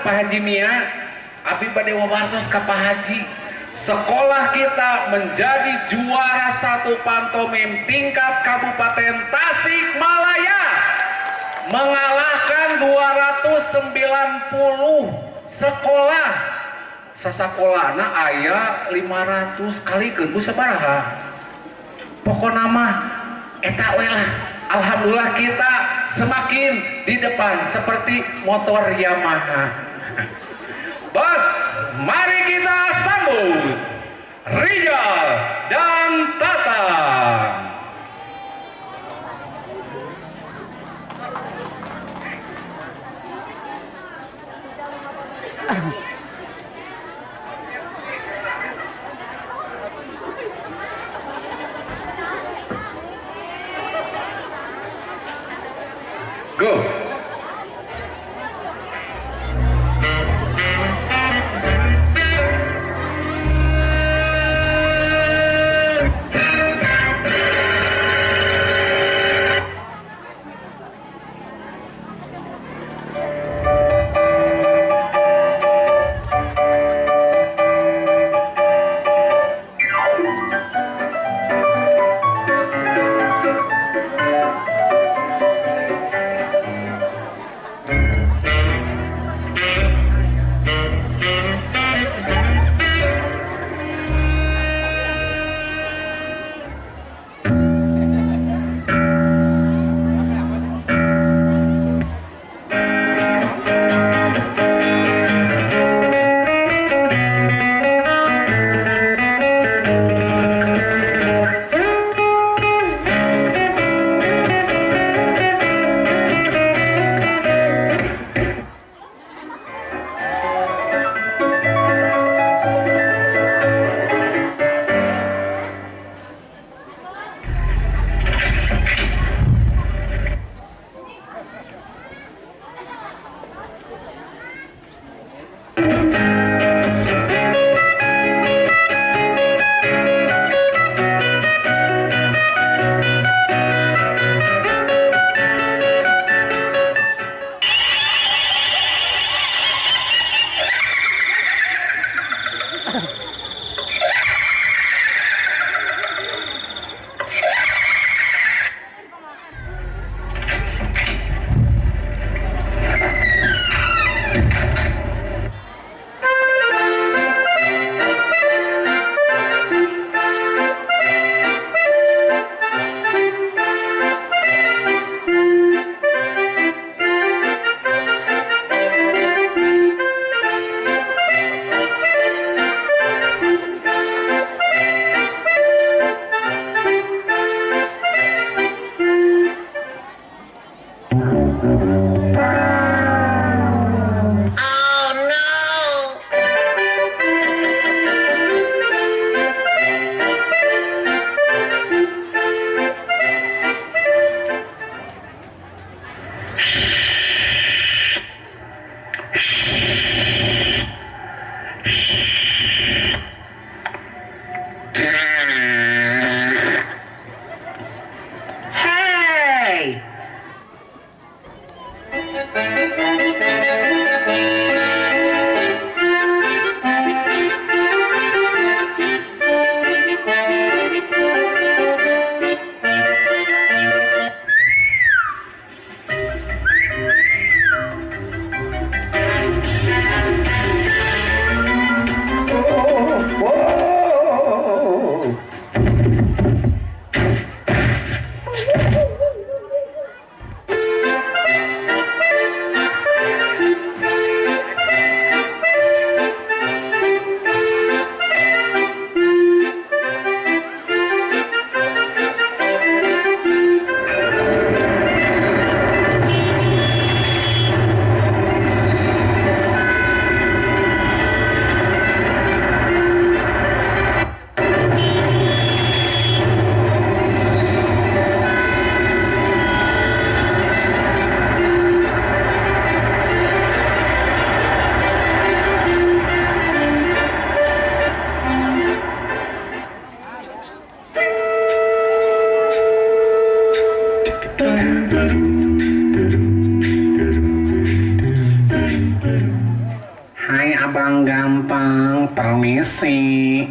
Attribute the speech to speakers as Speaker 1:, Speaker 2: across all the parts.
Speaker 1: Pak Haji Mia, abdi bade wawartos ka Pak Haji. Sekolah kita menjadi juara 1 pantomim tingkat Kabupaten Tasikmalaya, mengalahkan 290 sekolah. Sasakolana aya 500 kali kebu sabaraha. Pokoknya mah eta we lah. Alhamdulillah kita semakin di depan seperti motor Yamaha. Bos, mari kita sambut Rijal dan Tata. Go. permisi.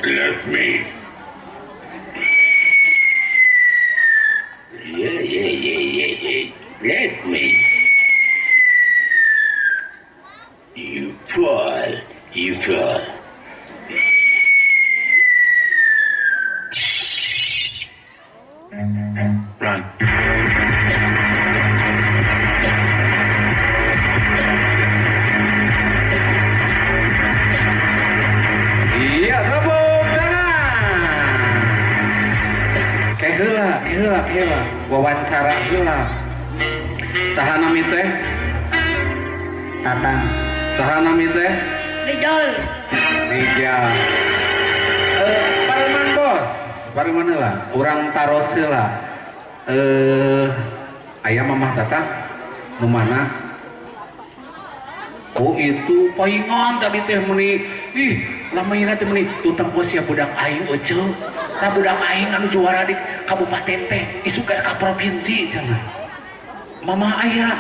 Speaker 2: Let me. Yeah. Let me. You fall. You fall. Run.
Speaker 1: Iya, tepuk tangan. Kayak heula. Wawancara heula. Saha nami teh?
Speaker 3: Tatang.
Speaker 1: Saha nami teh?
Speaker 3: Rijal.
Speaker 1: Rijal. Pareman bos, pareman heula. Urang taros heula. Aya mamah tatang nu mana? Oh itu paingan tadi teh meni. Ih, lamunna teh meni tutang sia budak aing euceul. Tah budak aing anu juara di kabupaten teh, isu ka provinsi cenah. Mamah aya.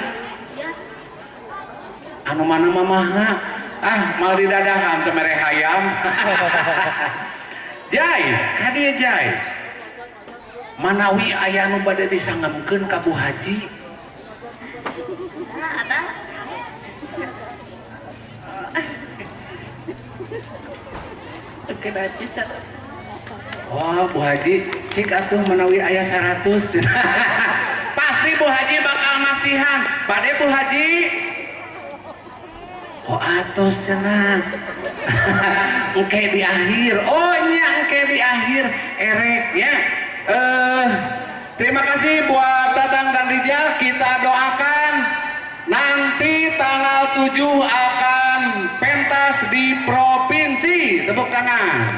Speaker 1: Anu mana mamahna? Ah, mal di dadahan teu mere hayam. Jai, ka dieu Jai. Manawi aya anu bade disangemkeun ka Bu Haji.
Speaker 3: Ada.
Speaker 1: Wah, Bu Haji, cik atuh menawi aya 100. Pasti Bu Haji bakal masihan. Bade Bu Haji. Oh atuh cenah. Engke di akhir. Oh nya engke di akhir erek ya. Terima kasih buat Tatang dan Rijal. Kita doakan nanti tanggal 7 akan pentas di provinsi. Tepuk tangan.